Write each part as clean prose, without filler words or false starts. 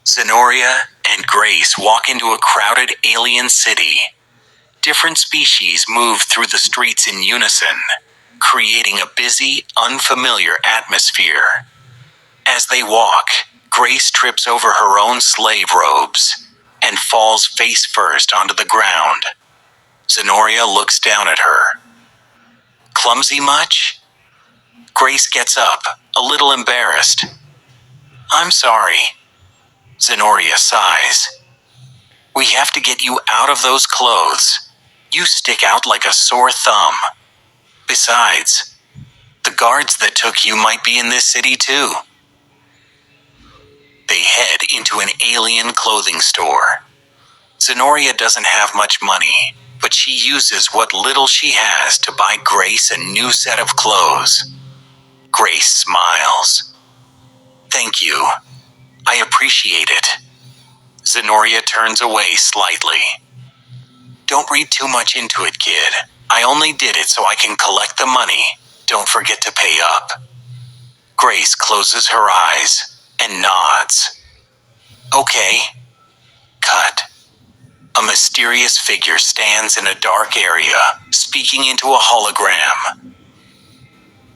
Zenoria and Grace walk into a crowded alien city. Different species move through the streets in unison, creating a busy, unfamiliar atmosphere. As they walk, Grace trips over her own slave robes and falls face first onto the ground. Zenoria looks down at her. Clumsy much? Grace gets up, a little embarrassed. I'm sorry. Zenoria sighs. We have to get you out of those clothes. You stick out like a sore thumb. Besides, the guards that took you might be in this city too. They head into an alien clothing store. Zenoria doesn't have much money, but she uses what little she has to buy Grace a new set of clothes. Grace smiles. Thank you. I appreciate it. Zenoria turns away slightly. Don't read too much into it, kid. I only did it so I can collect the money. Don't forget to pay up. Grace closes her eyes and nods. Okay. Cut. A mysterious figure stands in a dark area, speaking into a hologram.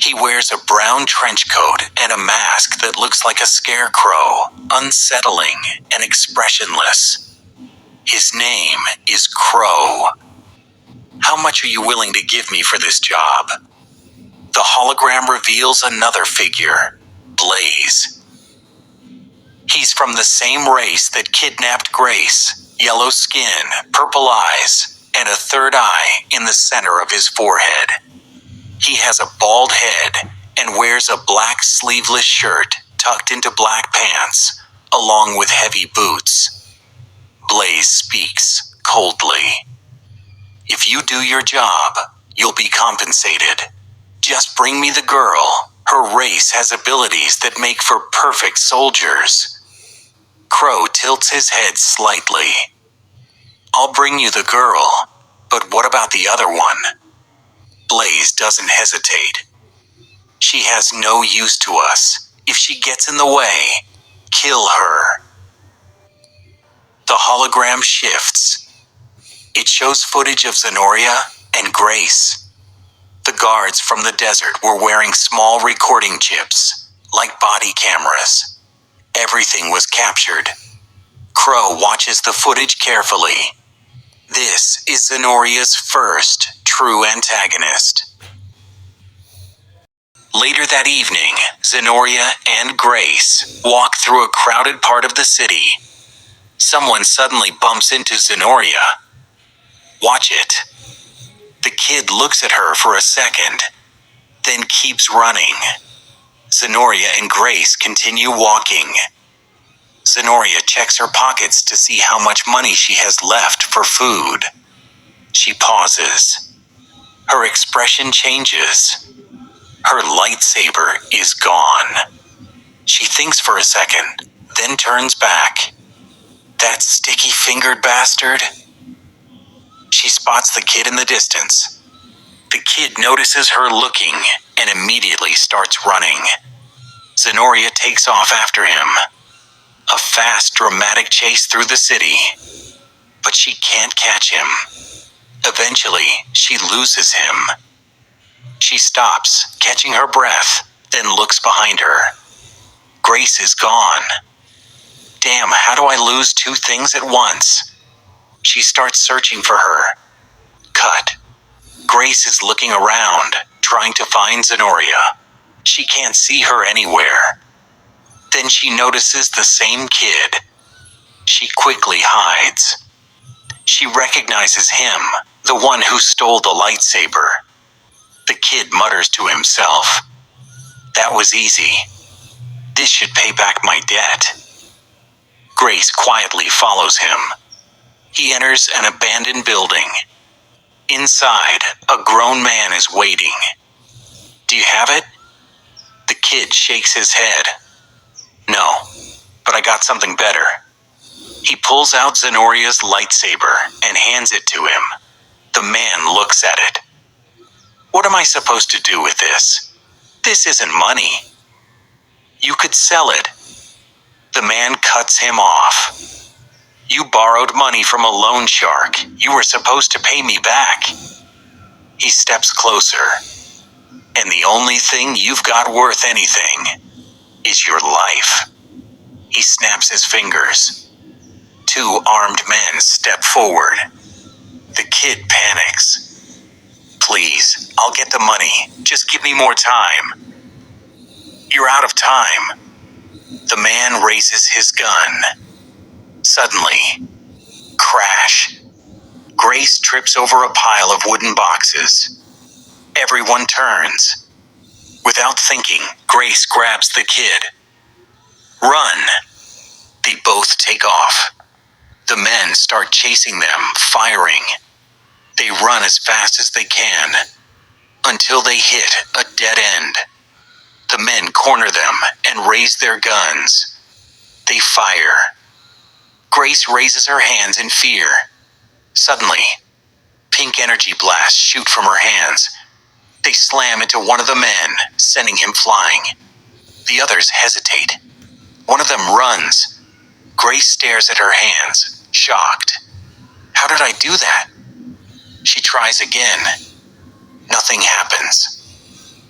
He wears a brown trench coat and a mask that looks like a scarecrow, unsettling and expressionless. His name is Crow. How much are you willing to give me for this job? The hologram reveals another figure, Blaze. He's from the same race that kidnapped Grace, yellow skin, purple eyes, and a third eye in the center of his forehead. He has a bald head and wears a black sleeveless shirt tucked into black pants, along with heavy boots. Blaze speaks coldly. If you do your job, you'll be compensated. Just bring me the girl. Her race has abilities that make for perfect soldiers. Crow tilts his head slightly. I'll bring you the girl, but what about the other one? Blaze doesn't hesitate. She has no use to us. If she gets in the way, kill her. The hologram shifts. It shows footage of Zenoria and Grace. The guards from the desert were wearing small recording chips, like body cameras. Everything was captured. Crow watches the footage carefully. This is Zenoria's first true antagonist. Later that evening, Zenoria and Grace walk through a crowded part of the city. Someone suddenly bumps into Zenoria. Watch it. The kid looks at her for a second, then keeps running. Zenoria and Grace continue walking. Zenoria checks her pockets to see how much money she has left for food. She pauses. Her expression changes. Her lightsaber is gone. She thinks for a second, then turns back. That sticky-fingered bastard? She spots the kid in the distance. The kid notices her looking and immediately starts running. Zenoria takes off after him. A fast, dramatic chase through the city. But she can't catch him. Eventually, she loses him. She stops, catching her breath, then looks behind her. Grace is gone. Damn, how do I lose two things at once? She starts searching for her. Cut. Grace is looking around, trying to find Zenoria. She can't see her anywhere. Then she notices the same kid. She quickly hides. She recognizes him, the one who stole the lightsaber. The kid mutters to himself. That was easy. This should pay back my debt. Grace quietly follows him. He enters an abandoned building. Inside, a grown man is waiting. Do you have it? The kid shakes his head. No, but I got something better. He pulls out Zenoria's lightsaber and hands it to him. The man looks at it. What am I supposed to do with this? This isn't money. You could sell it. The man cuts him off. You borrowed money from a loan shark. You were supposed to pay me back. He steps closer. And the only thing you've got worth anything is your life. He snaps his fingers. Two armed men step forward. The kid panics. Please, I'll get the money. Just give me more time. You're out of time. The man raises his gun. Suddenly, crash. Grace trips over a pile of wooden boxes. Everyone turns. Without thinking, Grace grabs the kid. Run! They both take off. The men start chasing them, firing. They run as fast as they can, until they hit a dead end. The men corner them and raise their guns. They fire. Grace raises her hands in fear. Suddenly, pink energy blasts shoot from her hands. They slam into one of the men, sending him flying. The others hesitate. One of them runs. Grace stares at her hands, shocked. How did I do that? She tries again. Nothing happens.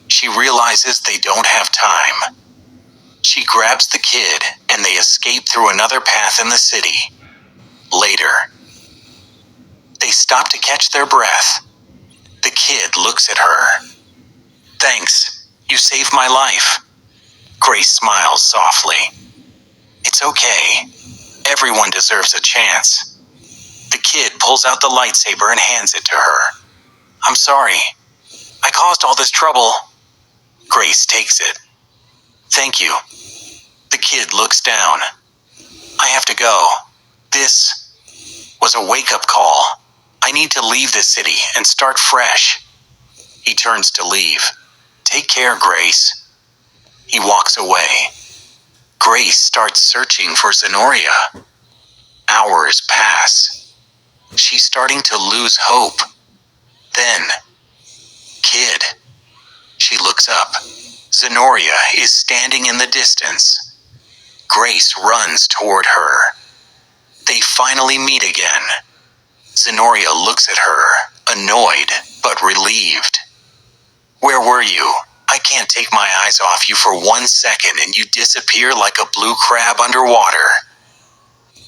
She realizes they don't have time. She grabs the kid, and they escape through another path in the city. Later, they stop to catch their breath. The kid looks at her. Thanks, you saved my life. Grace smiles softly. It's okay. Everyone deserves a chance. The kid pulls out the lightsaber and hands it to her. I'm sorry. I caused all this trouble. Grace takes it. Thank you. The kid looks down. I have to go. This was a wake-up call. I need to leave this city and start fresh. He turns to leave. Take care, Grace. He walks away. Grace starts searching for Zenoria. Hours pass. She's starting to lose hope. Then, kid. She looks up. Zenoria is standing in the distance. Grace runs toward her. They finally meet again. Zenoria looks at her, annoyed but relieved. Where were you? I can't take my eyes off you for 1 second and you disappear like a blue crab underwater.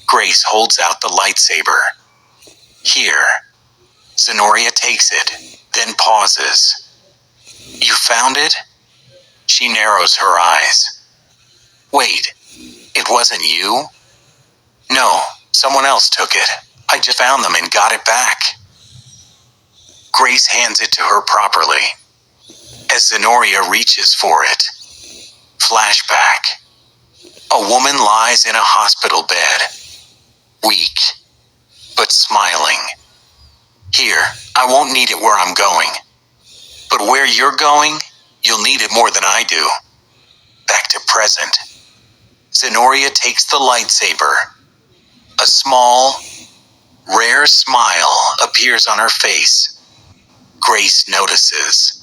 Grace holds out the lightsaber. Here. Zenoria takes it, then pauses. You found it? She narrows her eyes. Wait, it wasn't you? No, someone else took it. I just found them and got it back. Grace hands it to her properly. As Zenoria reaches for it. Flashback. A woman lies in a hospital bed. Weak, but smiling. Here, I won't need it where I'm going. But where you're going, you'll need it more than I do. Back to present. Zenoria takes the lightsaber. A small, rare smile appears on her face. Grace notices.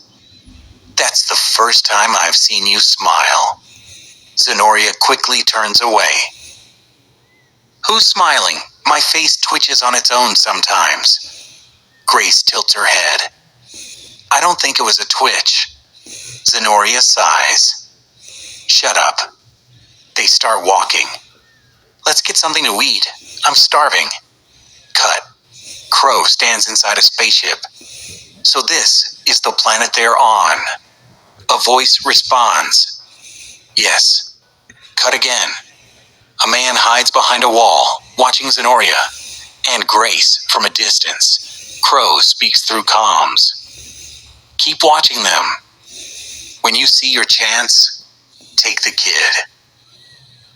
That's the first time I've seen you smile. Zenoria quickly turns away. Who's smiling? My face twitches on its own sometimes. Grace tilts her head. I don't think it was a twitch. Zenoria sighs. Shut up. They start walking. Let's get something to eat. I'm starving. Cut. Crow stands inside a spaceship. So this is the planet they're on. A voice responds. Yes. Cut again. A man hides behind a wall, watching Zenoria and Grace from a distance. Crow speaks through comms. Keep watching them. When you see your chance, take the kid.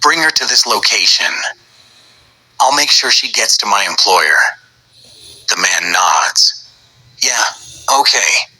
Bring her to this location. I'll make sure she gets to my employer. The man nods. Yeah, okay.